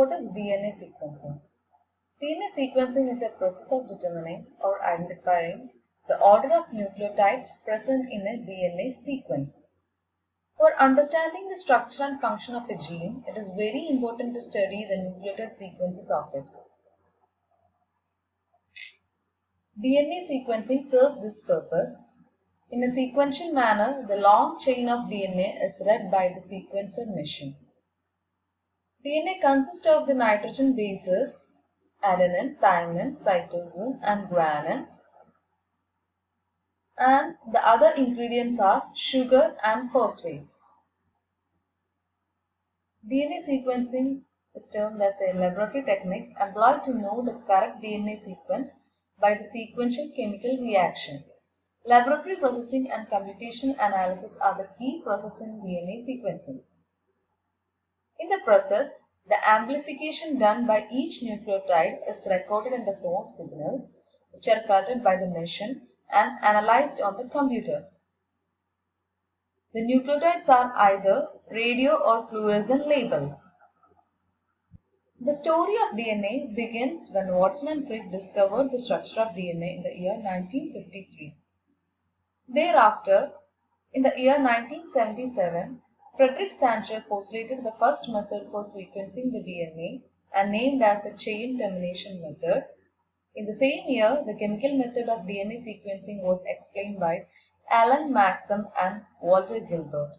what is DNA sequencing? DNA sequencing is a process of determining or identifying the order of nucleotides present in a DNA sequence. For understanding the structure and function of a gene, it is very important to study the nucleotide sequences of it. DNA sequencing serves this purpose. In a sequential manner, the long chain of DNA is read by the sequencer machine. DNA consists of the nitrogen bases adenine, thymine, cytosine and guanine, and the other ingredients are sugar and phosphates. DNA sequencing is termed as a laboratory technique employed to know the correct DNA sequence by the sequential chemical reaction. Laboratory processing and computational analysis are the key process in DNA sequencing. In the process, the amplification done by each nucleotide is recorded in the form of signals, which are collected by the machine and analyzed on the computer. The nucleotides are either radio or fluorescent labeled. The story of DNA begins when Watson and Crick discovered the structure of DNA in the year 1953. Thereafter, in the year 1977, Frederick Sanger postulated the first method for sequencing the DNA and named as a chain termination method. In the same year, the chemical method of DNA sequencing was explained by Alan Maxam and Walter Gilbert.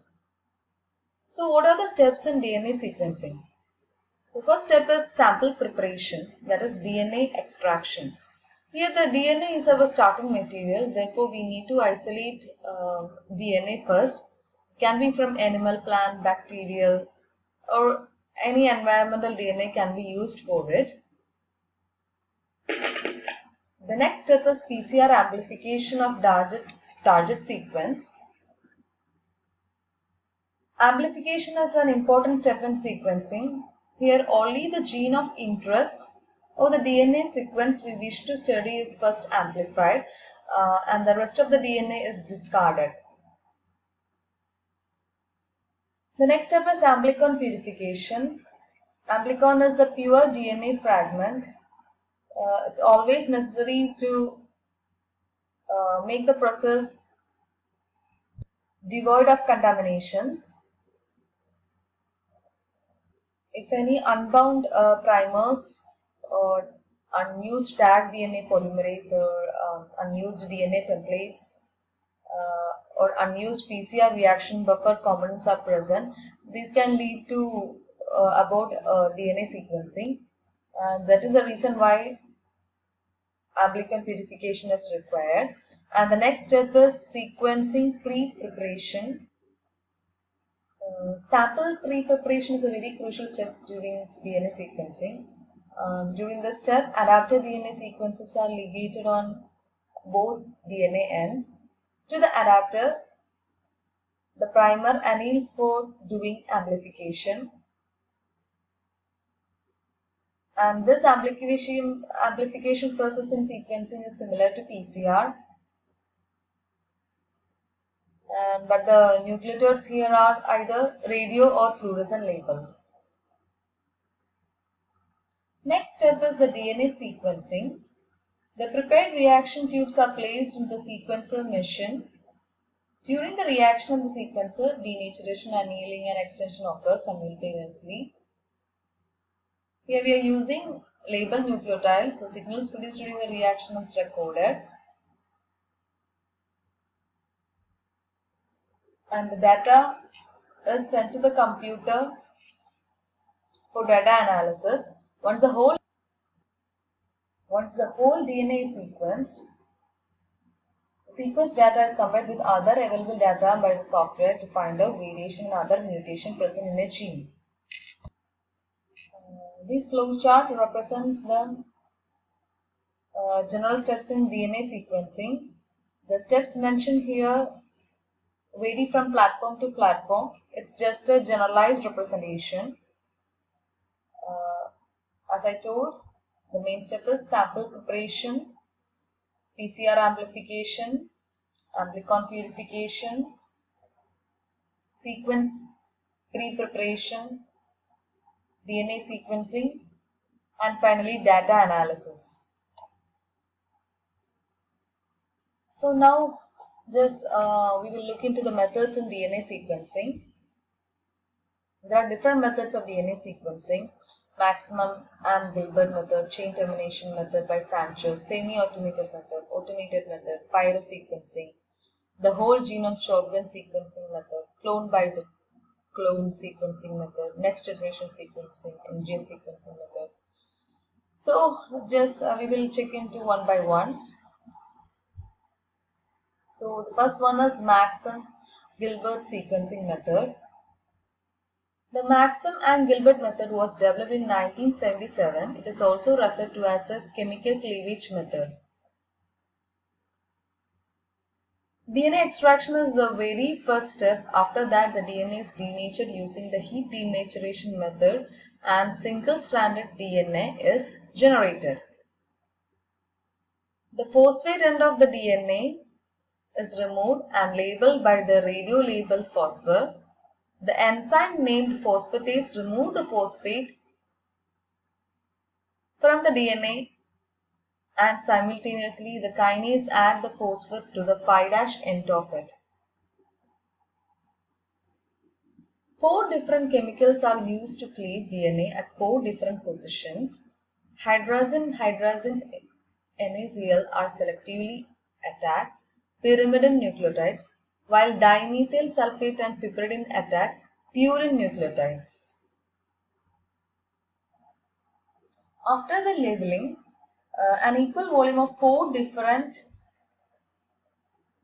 So, what are the steps in DNA sequencing? The first step is sample preparation, that is DNA extraction. Here the DNA is our starting material, therefore we need to isolate DNA first. It can be from animal, plant, bacterial, or any environmental DNA can be used for it. The next step is PCR amplification of target sequence. Amplification is an important step in sequencing. Here only the gene of interest or the DNA sequence we wish to study is first amplified and the rest of the DNA is discarded. The next step is amplicon purification. Amplicon is a pure DNA fragment. It's always necessary to make the process devoid of contaminations. If any unbound primers or unused tag DNA polymerase or unused DNA templates or unused PCR reaction buffer components are present, these can lead to abort DNA sequencing, and that is the reason why amplicon purification is required. And the next step is sequencing pre-preparation. Sample pre-preparation is a very crucial step during DNA sequencing. During this step, adapted DNA sequences are ligated on both DNA ends. To the adapter, the primer anneals for doing amplification. And this amplification process in sequencing is similar to PCR. But the nucleotides here are either radio or fluorescent labeled. Next step is the DNA sequencing. The prepared reaction tubes are placed in the sequencer machine. During the reaction of the sequencer, denaturation, annealing and extension occurs simultaneously. Here we are using labeled nucleotides. The signals produced during the reaction is recorded. And the data is sent to the computer for data analysis. Once the whole DNA is sequenced, the sequence data is compared with other available data by the software to find out variation and other mutation present in a gene. This flowchart represents the general steps in DNA sequencing. The steps mentioned here vary from platform to platform. It's just a generalized representation. As I told, the main step is sample preparation, PCR amplification, amplicon purification, sequence pre-preparation, DNA sequencing, and finally data analysis. So now just we will look into the methods in DNA sequencing. There are different methods of DNA sequencing: maximum and Gilbert method, chain termination method by Sanchez, semi-automated method, automated method, pyrosequencing, the whole genome shotgun sequencing method, clone by the clone sequencing method, next generation sequencing, NGS sequencing method. So just we will check into one by one. So the first one is Maxim Gilbert sequencing method. The Maxim and Gilbert method was developed in 1977. It is also referred to as a chemical cleavage method. DNA extraction is the very first step. After that, the DNA is denatured using the heat denaturation method and single-stranded DNA is generated. The phosphate end of the DNA is removed and labeled by the radiolabel phosphor. The enzyme named phosphatase removes the phosphate from the DNA and simultaneously the kinase add the phosphate to the 5' end of it. 4 different chemicals are used to cleave DNA at 4 different positions. Hydrazine NaCl are selectively attack pyrimidine nucleotides, while dimethyl sulfate and piperidine attack purine nucleotides. After the labeling, an equal volume of 4 different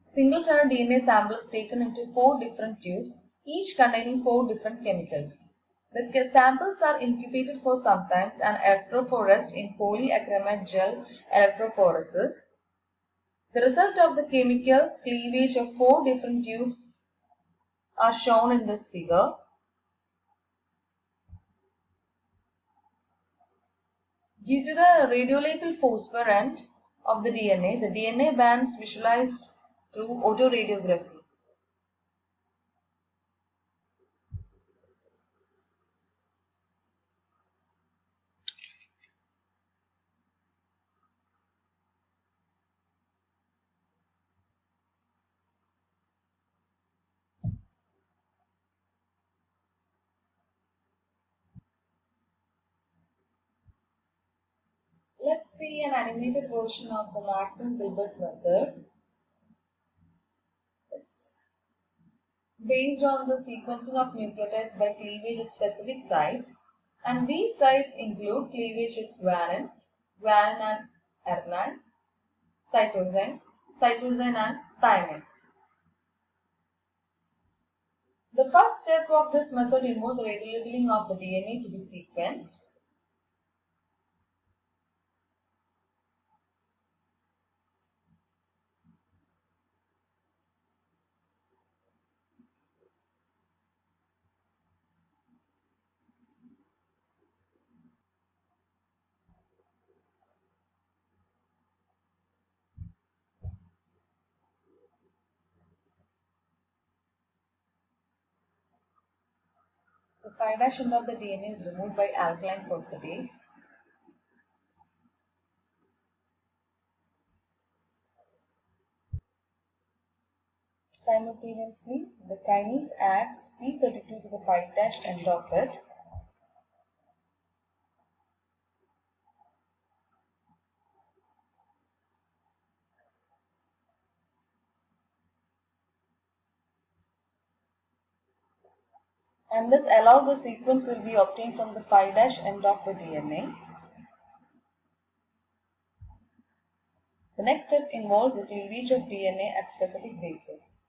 single-stranded DNA samples taken into 4 different tubes, each containing 4 different chemicals. The samples are incubated for some time and electrophoresed in polyacrylamide gel electrophoresis. The result of the chemicals cleavage of 4 different tubes are shown in this figure. Due to the radiolabel phosphor end of the DNA bands visualized through autoradiography. Let's see an animated version of the Maxim Gilbert method. It's based on the sequencing of nucleotides by cleavage at specific site, and these sites include cleavage at guanine, guanine and adenine, cytosine, cytosine and thymine. The first step of this method involves the radiolabeling of the DNA to be sequenced. The 5' end of the DNA is removed by alkaline phosphatase. Simultaneously, the kinase adds P32 to the 5' end of it. And this allows the sequence will be obtained from the 5' end of the DNA. The next step involves the cleavage of DNA at specific bases.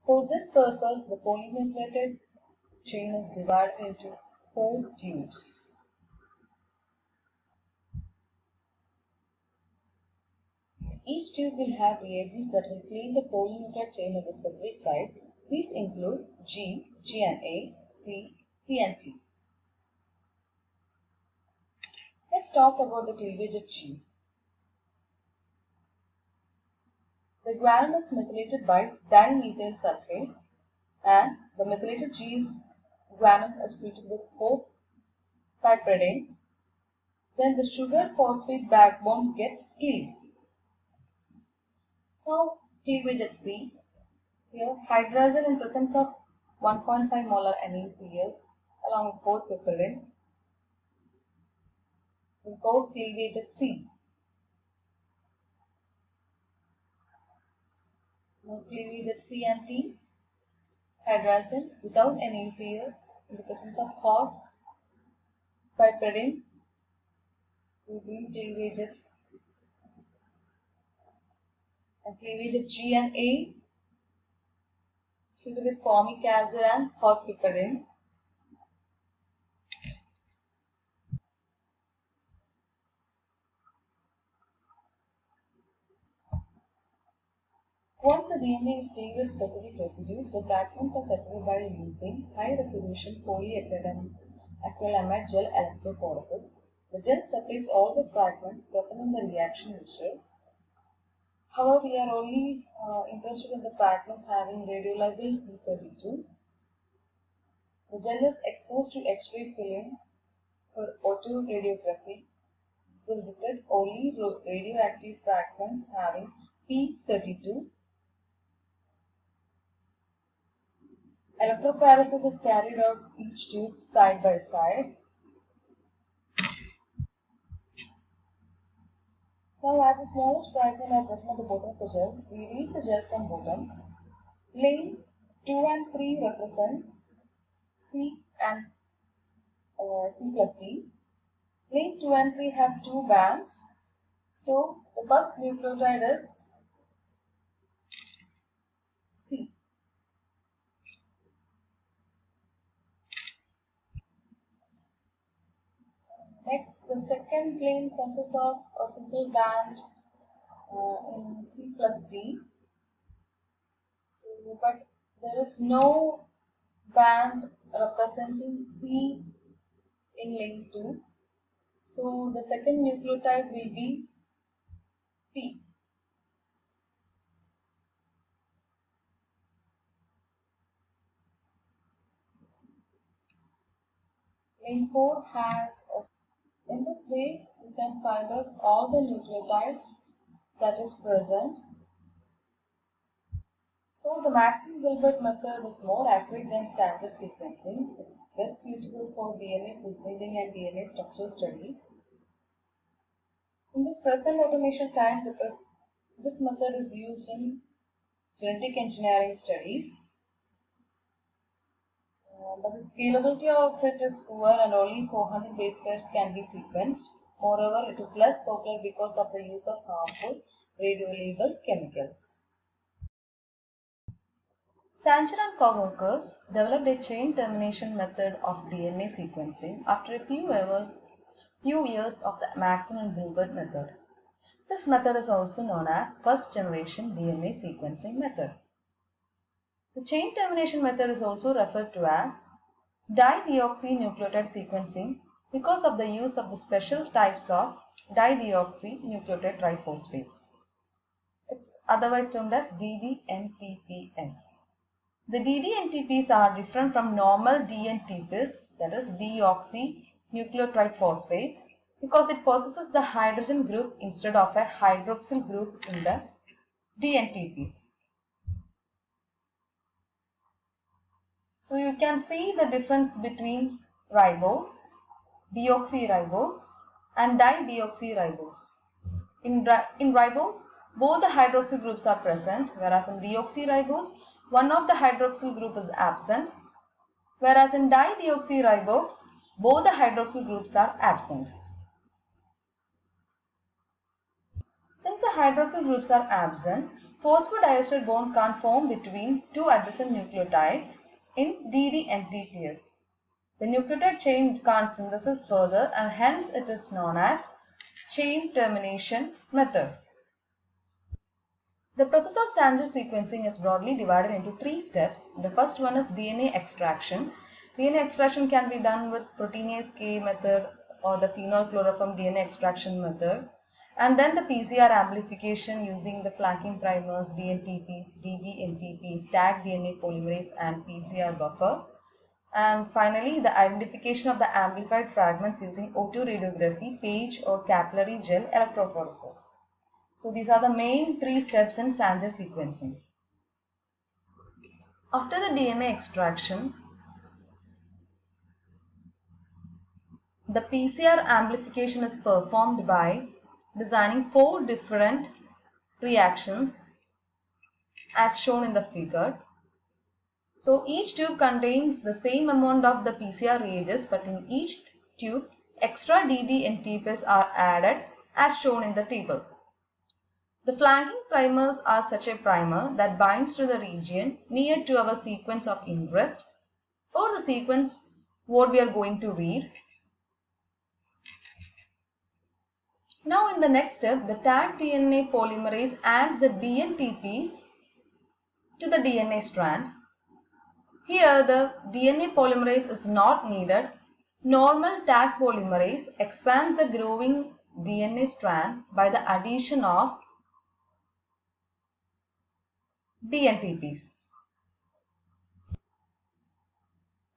For this purpose, the polynucleotide chain is divided into 4 tubes. Each tube will have reagents that will cleave the polynucleotide chain at the specific site. These include G, G and A, C, C and T. Let's talk about the cleavage at G. The guanine is methylated by dimethyl sulfate. and the methylated G-guanine is treated with 4-piperidine, then the sugar phosphate backbone gets cleaved. Now cleavage at C. Here hydrazine in presence of 1.5 molar NaCl along with 4-piperidine will cause cleavage at C. Now cleavage at C and T. Hydrazine without NaCl in the presence of hot piperidine will bring cleavage at G and A is treated with formic acid and hot piperidine. Once the DNA is cleaved with specific residues, the fragments are separated by using high-resolution polyacrylamide gel electrophoresis. The gel separates all the fragments present in the reaction mixture. However, we are only interested in the fragments having radiolabel P32. The gel is exposed to X-ray film for autoradiography. This will detect only radioactive fragments having P32. Electrophoresis is carried out each tube side by side. Now, as the smallest fragment are present at the bottom of the gel, we read the gel from bottom. Lane 2 and 3 represents C and C plus D. Lane 2 and 3 have 2 bands. So, the first nucleotide is C. Next, the second lane consists of a single band in C plus D. So, but there is no band representing C in lane 2. So, the second nucleotide will be P. Lane 4 has a. In this way, you can find out all the nucleotides that is present. So, the Maxine-Gilbert method is more accurate than Sanger sequencing. It's best suitable for DNA proofreading and DNA structural studies. In this present automation time, this method is used in genetic engineering studies. But the scalability of it is poor and only 400 base pairs can be sequenced. Moreover, it is less popular because of the use of harmful radiolabeled chemicals. Sanger and co-workers developed a chain termination method of DNA sequencing after a few years of the Maxine and Gilbert method. This method is also known as first generation DNA sequencing method. The chain termination method is also referred to as dideoxynucleotide sequencing because of the use of the special types of dideoxynucleotide triphosphates. It's otherwise termed as DDNTPs. The DDNTPs are different from normal DNTPs, that is deoxynucleotide phosphates, because it possesses the hydrogen group instead of a hydroxyl group in the DNTPs. So you can see the difference between ribose, deoxyribose and dideoxyribose. In ribose, both the hydroxyl groups are present, whereas in deoxyribose, one of the hydroxyl group is absent, whereas in dideoxyribose, both the hydroxyl groups are absent. Since the hydroxyl groups are absent, phosphodiester bond can't form between two adjacent nucleotides in DDNTPs. The nucleotide chain can't synthesize further and hence it is known as chain termination method. The process of Sanger sequencing is broadly divided into 3 steps. The first one is DNA extraction. DNA extraction can be done with proteinase K method or the phenol chloroform DNA extraction method. And then the PCR amplification using the flanking primers, DNTPs, ddNTPs, tagged DNA polymerase and PCR buffer. And finally, the identification of the amplified fragments using autoradiography, phage or capillary gel electrophoresis. So these are the main 3 steps in Sanger sequencing. After the DNA extraction, the PCR amplification is performed by designing 4 different reactions as shown in the figure. So each tube contains the same amount of the PCR reagents, but in each tube extra ddNTPs are added as shown in the table. The flanking primers are such a primer that binds to the region near to our sequence of interest or the sequence what we are going to read. Now in the next step, the tagged DNA polymerase adds the DNTPs to the DNA strand. Here the DNA polymerase is not needed. Normal tag polymerase expands a growing DNA strand by the addition of DNTPs.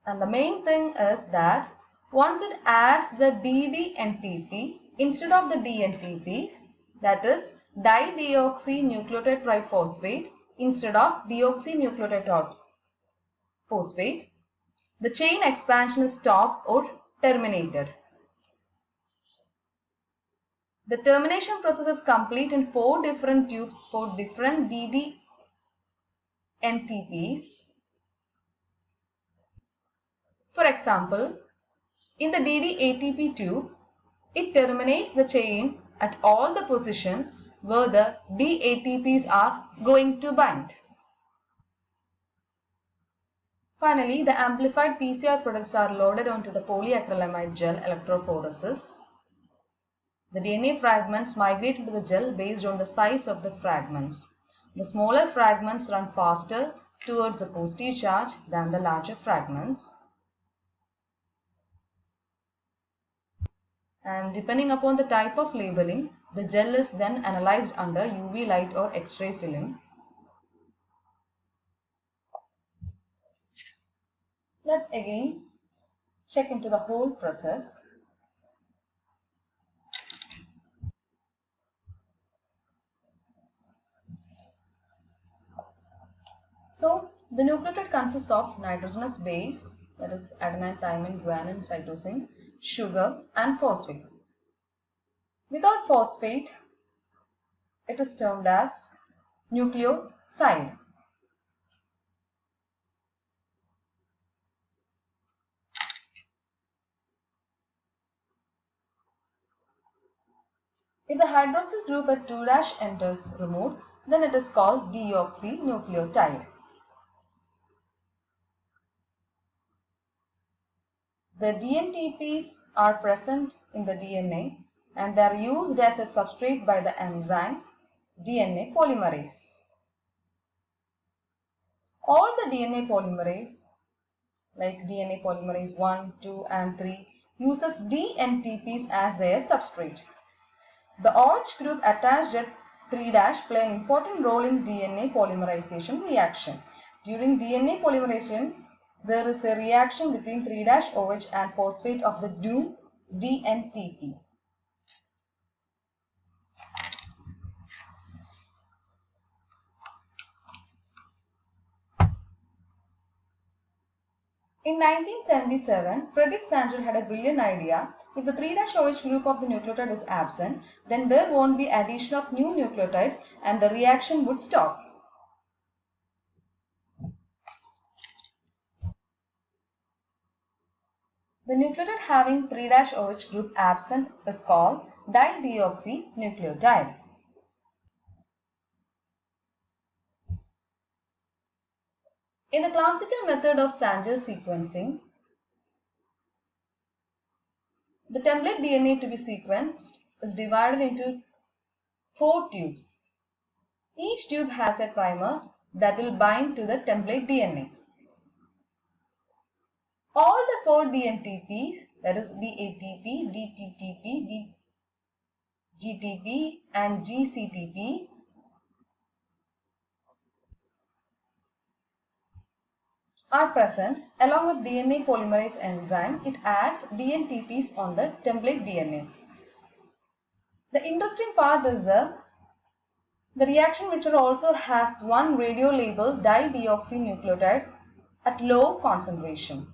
And the main thing is that once it adds the ddNTP instead of the DNTPs, that is dideoxynucleotide triphosphate instead of deoxynucleotide phosphate, the chain expansion is stopped or terminated. The termination process is complete in 4 different tubes for different ddNTPs. For example, in the ddATP tube, it terminates the chain at all the positions where the DATPs are going to bind. Finally, the amplified PCR products are loaded onto the polyacrylamide gel electrophoresis. The DNA fragments migrate into the gel based on the size of the fragments. The smaller fragments run faster towards the positive charge than the larger fragments. And depending upon the type of labeling, the gel is then analyzed under UV light or X-ray film. Let's again check into the whole process. So, the nucleotide consists of nitrogenous base, that is adenine, thymine, guanine, cytosine, sugar and phosphate. Without phosphate, it is termed as nucleoside. If the hydroxyl group at 2' end is removed, then it is called deoxynucleotide. The DNTPs are present in the DNA and they are used as a substrate by the enzyme DNA polymerase. All the DNA polymerase like DNA polymerase 1, 2 and 3 uses DNTPs as their substrate. The OH group attached at 3' play an important role in DNA polymerization reaction. During DNA polymerization, there is a reaction between 3' OH and phosphate of the new DNTP. In 1977, Frederick Sanger had a brilliant idea. If the 3' OH group of the nucleotide is absent, then there won't be addition of new nucleotides and the reaction would stop. The nucleotide having 3' OH group absent is called dideoxynucleotide. In the classical method of Sanger sequencing, the template DNA to be sequenced is divided into 4 tubes. Each tube has a primer that will bind to the template DNA. All the 4 DNTPs, that is DATP, DTTP, GTP and GCTP are present along with DNA polymerase enzyme. It adds DNTPs on the template DNA. The interesting part is the reaction mixture also has one radio-labeled dideoxynucleotide at low concentration.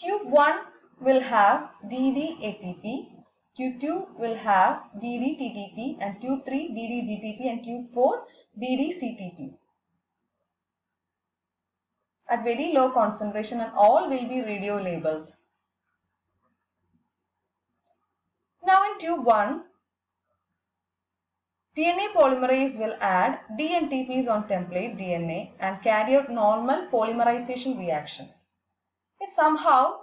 Tube 1 will have DD-ATP, Tube 2 will have DD-TTP, and Tube 3 DD-GTP, and Tube 4 DD-CTP at very low concentration, and all will be radio labeled. Now in Tube 1, DNA polymerase will add DNTPs on template DNA and carry out normal polymerization reaction. If somehow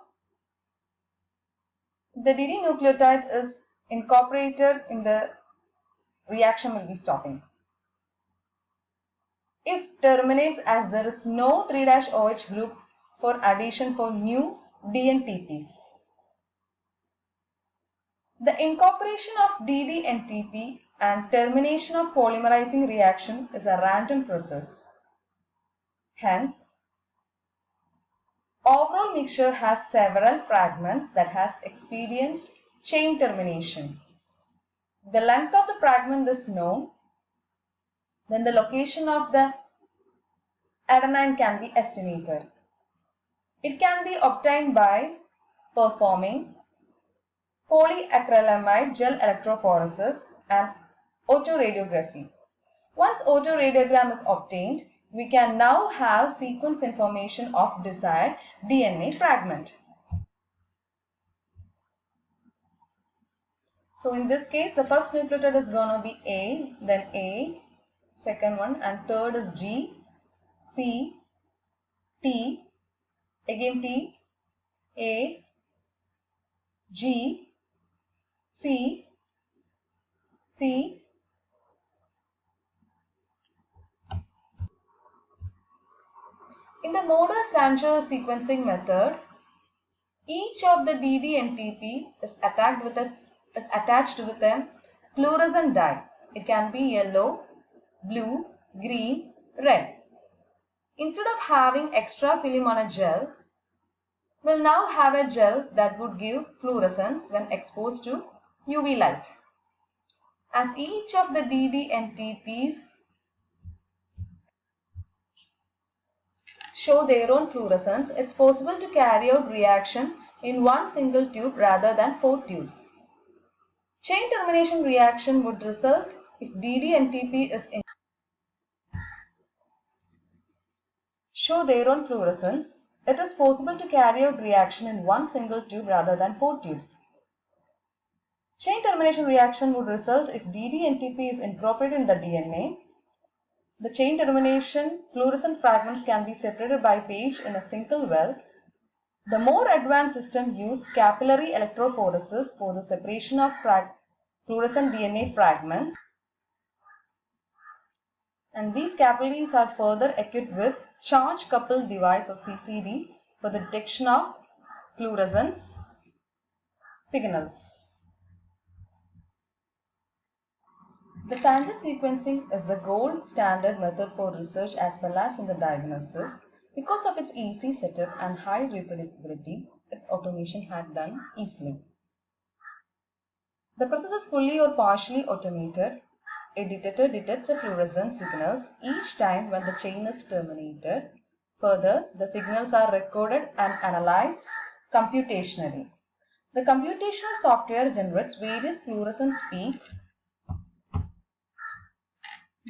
the DD nucleotide is incorporated in the reaction, will be stopping. If terminates as there is no 3'OH group for addition for new DNTPs. The incorporation of DD-NTP and termination of polymerizing reaction is a random process. Hence, overall mixture has several fragments that has experienced chain termination. The length of the fragment is known. Then the location of the adenine can be estimated. It can be obtained by performing polyacrylamide gel electrophoresis and autoradiography. Once autoradiogram is obtained, we can now have sequence information of desired DNA fragment. So in this case, the first nucleotide is going to be A, then A, second one, and third is G, C, T, again T, A, G, C, C, in the Moder-Sancher sequencing method, each of the DD and TP is attached with a fluorescent dye. It can be yellow, blue, green, red. Instead of having extra film on a gel, we'll now have a gel that would give fluorescence when exposed to UV light. As each of the DD and TPs show their own fluorescence, it's possible to carry out reaction in one single tube rather than 4 tubes. Chain termination reaction would result if DD and TP is show their own fluorescence. It is possible to carry out reaction in one single tube rather than 4 tubes. Chain termination reaction would result if DD and TP is incorporated in the DNA. The chain termination fluorescent fragments can be separated by page in a single well. The more advanced system use capillary electrophoresis for the separation of fluorescent DNA fragments, and these capillaries are further equipped with charge coupled device or CCD for the detection of fluorescence signals. The Sanger sequencing is the gold standard method for research as well as in the diagnosis. Because of its easy setup and high reproducibility, its automation had done easily. The process is fully or partially automated. A detector detects a fluorescent signals each time when the chain is terminated. Further, the signals are recorded and analyzed computationally. The computational software generates various fluorescence peaks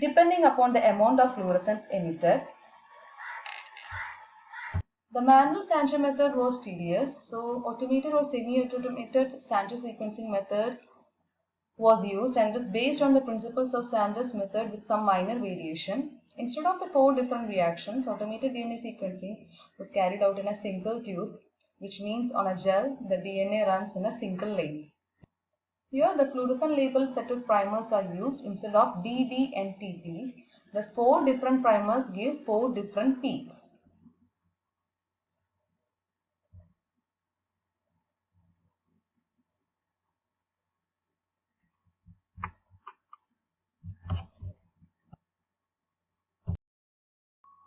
depending upon the amount of fluorescence emitted. The manual Sanger method was tedious, so automated or semi-automated Sanger sequencing method was used, and it is based on the principles of Sanger's method with some minor variation. Instead of the 4 different reactions, automated DNA sequencing was carried out in a single tube, which means on a gel, the DNA runs in a single lane. Here, the fluorescent labeled set of primers are used instead of DD and TPs. Thus 4 different primers give 4 different peaks.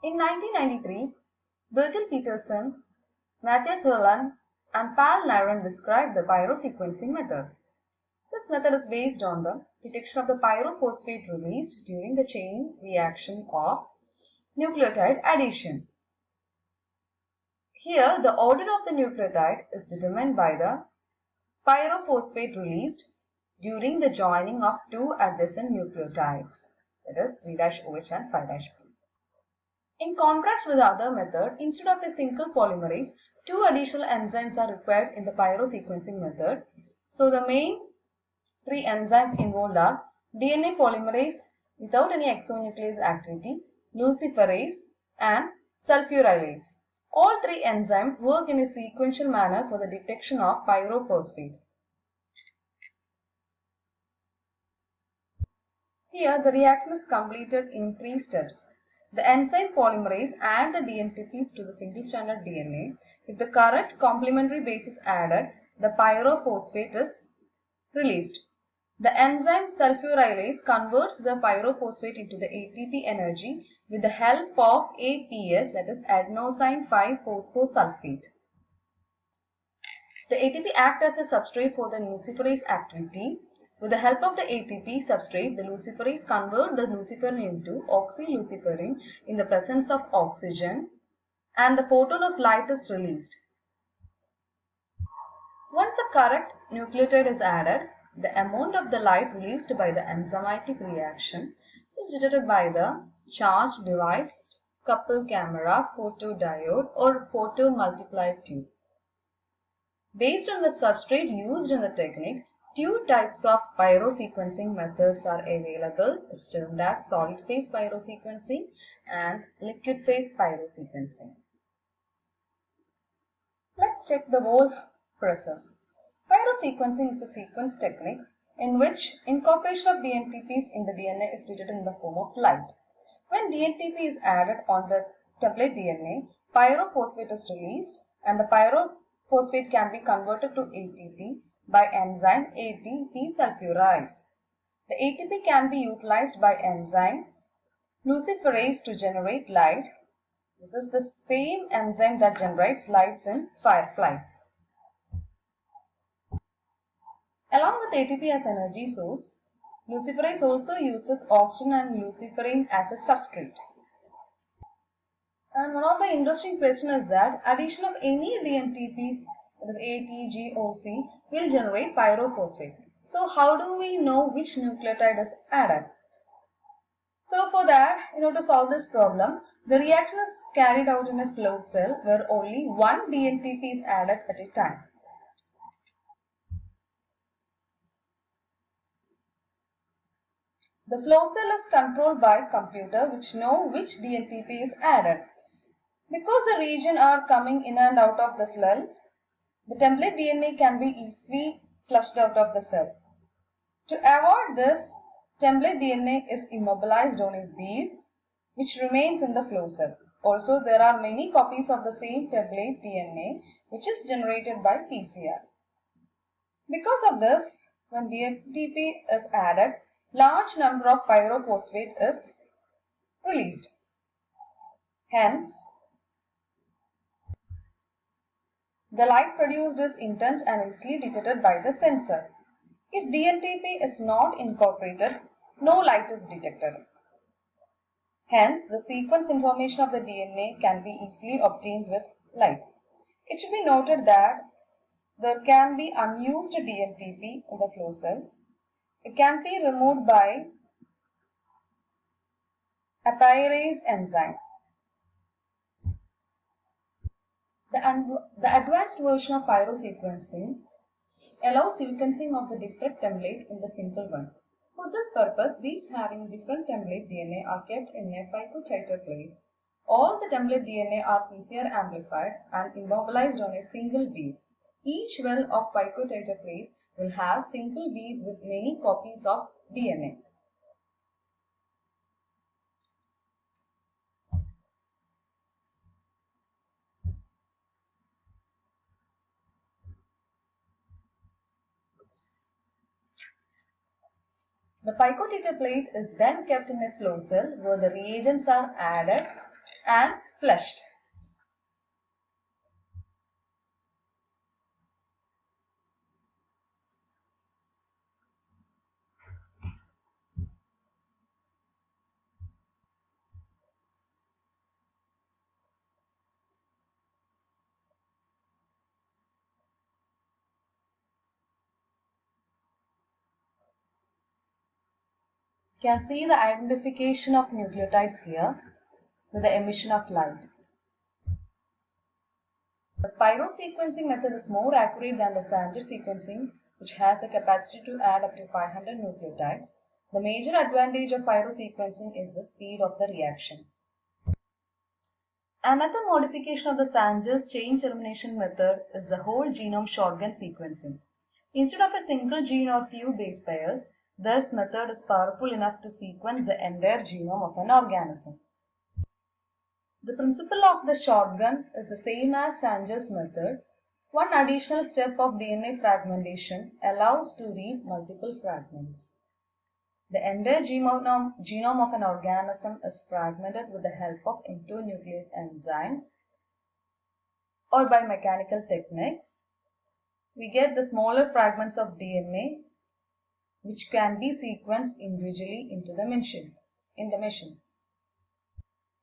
In 1993, Birgit Peterson, Matthias Herland, and Pal Nyren described the pyrosequencing method. This method is based on the detection of the pyrophosphate released during the chain reaction of nucleotide addition. Here, the order of the nucleotide is determined by the pyrophosphate released during the joining of two adjacent nucleotides, that is 3'OH and 5'P. In contrast with the other method, instead of a single polymerase, 2 additional enzymes are required in the pyrosequencing method. So the main 3 enzymes involved are DNA polymerase without any exonuclease activity, luciferase, and sulfurylase. All 3 enzymes work in a sequential manner for the detection of pyrophosphate. Here the reaction is completed in 3 steps. The enzyme polymerase add the DNTPs to the single-stranded DNA. If the correct complementary base is added, the pyrophosphate is released. The enzyme sulfurylase converts the pyrophosphate into the ATP energy with the help of APS, that is adenosine 5-phosphosulfate. The ATP acts as a substrate for the luciferase activity. With the help of the ATP substrate, the luciferase converts the luciferin into oxyluciferin in the presence of oxygen, and the photon of light is released. Once a correct nucleotide is added, the amount of the light released by the enzymatic reaction is detected by the charged device, coupled camera, photodiode, or photomultiplier tube. Based on the substrate used in the technique, 2 types of pyrosequencing methods are available. It's termed as solid phase pyrosequencing and liquid phase pyrosequencing. Let's check the whole process. Pyrosequencing is a sequence technique in which incorporation of DNTPs in the DNA is detected in the form of light. When DNTP is added on the template DNA, pyrophosphate is released, and the pyrophosphate can be converted to ATP by enzyme ATP sulfurase. The ATP can be utilized by enzyme luciferase to generate light. This is the same enzyme that generates lights in fireflies. Along with ATP as energy source, luciferase also uses oxygen and luciferin as a substrate. And one of the interesting questions is that addition of any DNTPs, that is A, T, G, O, C, will generate pyrophosphate. So how do we know which nucleotide is added? So for that, in order to solve this problem, the reaction is carried out in a flow cell where only one DNTP is added at a time. The flow cell is controlled by computer which know which DNTP is added. Because the region are coming in and out of the cell, the template DNA can be easily flushed out of the cell. To avoid this, template DNA is immobilized on a bead which remains in the flow cell. Also, there are many copies of the same template DNA which is generated by PCR. Because of this, when DNTP is added, large number of pyrophosphate is released. Hence, the light produced is intense and easily detected by the sensor. If DNTP is not incorporated, no light is detected. Hence, the sequence information of the DNA can be easily obtained with light. It should be noted that there can be unused DNTP in the flow cell. It can be removed by apirase enzyme. The advanced version of pyrosequencing allows sequencing of the different template in the simple one. For this purpose, beads having different template DNA are kept in a picotiter plate. All the template DNA are PCR amplified and immobilized on a single bead. Each well of picotiter plate will have single bead with many copies of DNA. The picotator plate is then kept in a flow cell where the reagents are added and flushed. You can see the identification of nucleotides here with the emission of light. The pyrosequencing method is more accurate than the Sanger sequencing, which has a capacity to add up to 500 nucleotides. The major advantage of pyrosequencing is the speed of the reaction. Another modification of the Sanger's chain termination method is the whole genome shotgun sequencing. Instead of a single gene or few base pairs, this method is powerful enough to sequence the entire genome of an organism. The principle of the shotgun is the same as Sanger's method. One additional step of DNA fragmentation allows to read multiple fragments. The entire genome of an organism is fragmented with the help of endonuclease enzymes or by mechanical techniques. We get the smaller fragments of DNA which can be sequenced individually into the machine.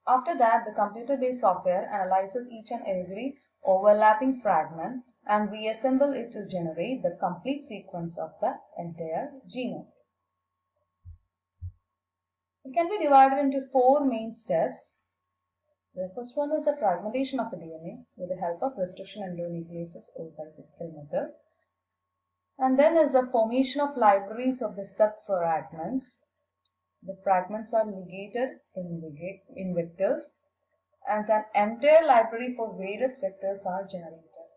After that, the computer-based software analyzes each and every overlapping fragment and reassemble it to generate the complete sequence of the entire genome. It can be divided into four main steps. The first one is the fragmentation of the DNA with the help of restriction endonucleases or by physical method. And then is the formation of libraries of the subfragments. The fragments are ligated in vectors and an entire library for various vectors are generated.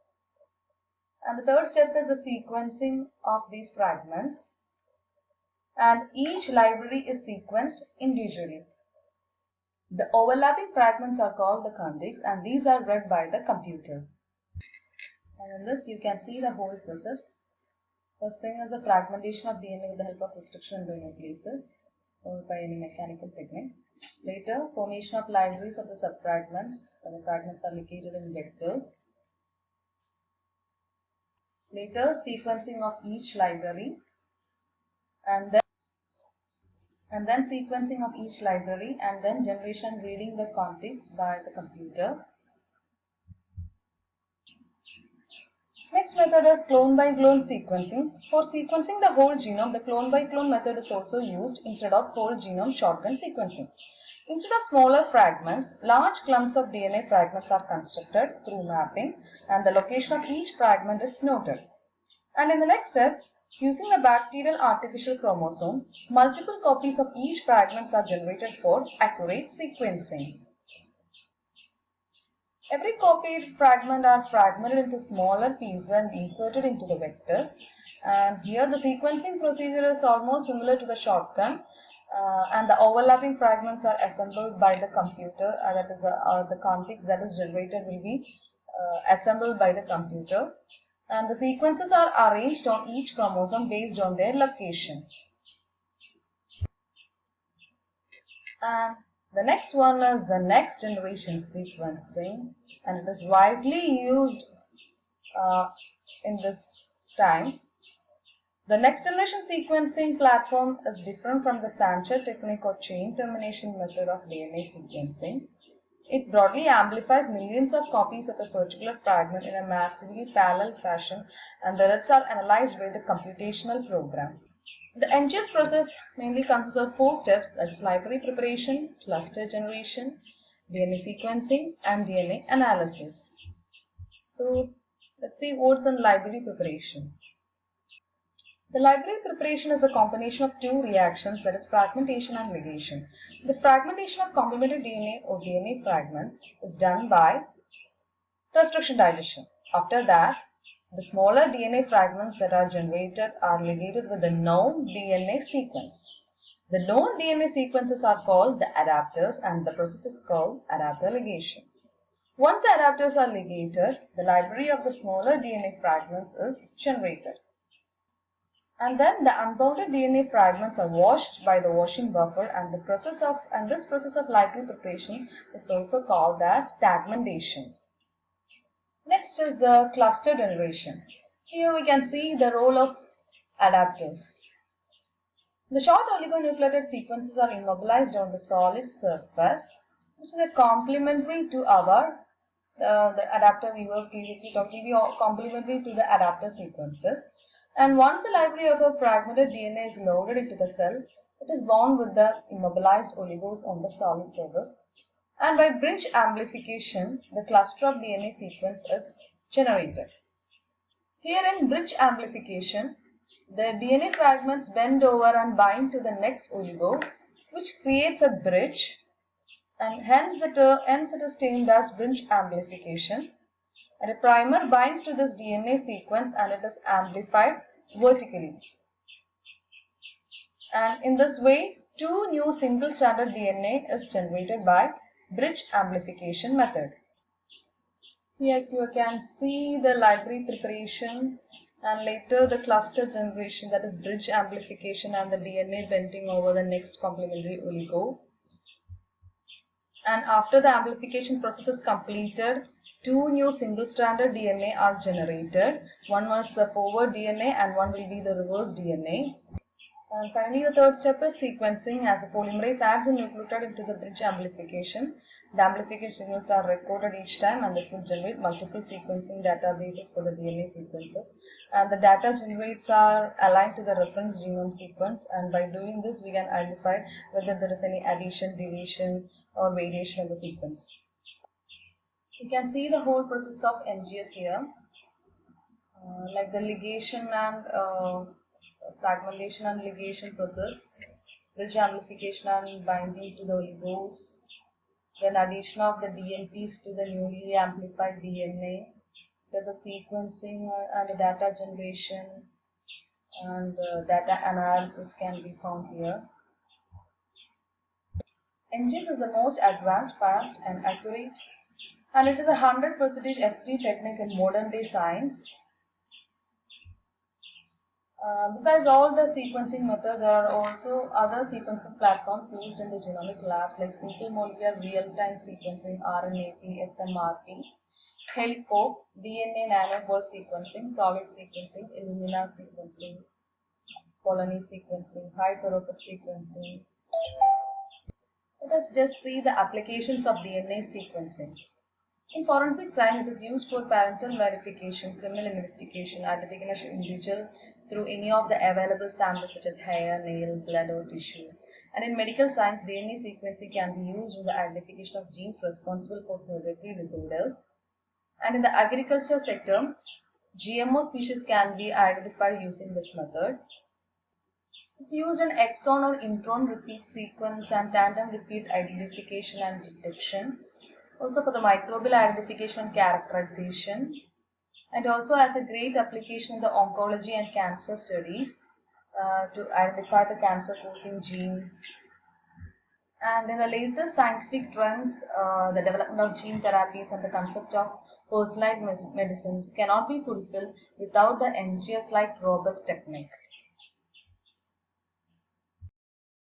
And the third step is the sequencing of these fragments, and each library is sequenced individually. The overlapping fragments are called the contigs and these are read by the computer. And in this you can see the whole process. First thing is the fragmentation of DNA with the help of restriction endonucleases or by any mechanical technique. Later, formation of libraries of the subfragments, where the fragments are located in vectors. Later, sequencing of each library, and then sequencing of each library, and then generation reading the contigs by the computer. Next method is clone-by-clone sequencing. For sequencing the whole genome, the clone-by-clone method is also used instead of whole genome shotgun sequencing. Instead of smaller fragments, large clumps of DNA fragments are constructed through mapping and the location of each fragment is noted. And in the next step, using the bacterial artificial chromosome, multiple copies of each fragments are generated for accurate sequencing. Every copied fragment are fragmented into smaller pieces and inserted into the vectors. And here the sequencing procedure is almost similar to the shotgun. And the overlapping fragments are assembled by the computer. That is the contigs that is generated will be assembled by the computer. And the sequences are arranged on each chromosome based on their location. And the next one is the next generation sequencing, and it is widely used in this time. The next generation sequencing platform is different from the Sanger technique or chain termination method of DNA sequencing. It broadly amplifies millions of copies of a particular fragment in a massively parallel fashion, and the results are analyzed by the computational program. The NGS process mainly consists of four steps, that's library preparation, cluster generation, DNA sequencing, and DNA analysis. So let's see what's in library preparation. The library preparation is a combination of two reactions, that is fragmentation and ligation. The fragmentation of complementary DNA or DNA fragment is done by restriction digestion. After that, the smaller DNA fragments that are generated are ligated with the known DNA sequence. The known DNA sequences are called the adapters and the process is called adapter ligation. Once the adapters are ligated, the library of the smaller DNA fragments is generated. And then the unbounded DNA fragments are washed by the washing buffer, and this process of library preparation is also called as stagmentation. Next is the cluster generation. Here we can see the role of adapters. The short oligonucleotide sequences are immobilized on the solid surface, which is a complementary to our the adapter we were previously talking, complementary to the adapter sequences. And once the library of a fragmented DNA is loaded into the cell, it is bound with the immobilized oligos on the solid surface. And by bridge amplification, the cluster of DNA sequence is generated. Here in bridge amplification, the DNA fragments bend over and bind to the next oligo, which creates a bridge, and hence it is termed as bridge amplification. And a primer binds to this DNA sequence and it is amplified vertically. And in this way, two new single-stranded DNA is generated by bridge amplification method. Here you can see the library preparation and later the cluster generation, that is bridge amplification, and the DNA bending over the next complementary oligo. And after the amplification process is completed, two new single-stranded DNA are generated. One was the forward DNA and one will be the reverse DNA. And finally, the third step is sequencing. As the polymerase adds a nucleotide into the bridge amplification, the amplification signals are recorded each time, and this will generate multiple sequencing databases for the DNA sequences. And the data generates are aligned to the reference genome sequence, and by doing this, we can identify whether there is any addition, deletion, or variation in the sequence. You can see the whole process of NGS here, like the ligation and fragmentation and ligation process, bridge amplification and binding to the oligos, then addition of the DNPs to the newly amplified DNA, then the sequencing and the data generation and data analysis can be found here. NGS is the most advanced, fast and accurate, and it is a 100% F3 technique in modern day science. Besides all the sequencing method, there are also other sequencing platforms used in the genomic lab like simple molecular real-time sequencing, RNAP, SMRP, HeliCope, DNA nanoball sequencing, solid sequencing, Illumina sequencing, Colony sequencing, high throughput sequencing. Let us just see the applications of DNA sequencing. In forensic science, it is used for parental verification, criminal investigation, identification of individual through any of the available samples such as hair, nail, blood or tissue. And in medical science, DNA sequencing can be used in the identification of genes responsible for hereditary disorders. And in the agriculture sector, GMO species can be identified using this method. It's used in exon or intron repeat sequence and tandem repeat identification and detection. Also for the microbial identification and characterization, and also has a great application in the oncology and cancer studies to identify the cancer causing genes. And in the latest scientific trends, the development of gene therapies and the concept of personalized medicines cannot be fulfilled without the NGS like robust technique.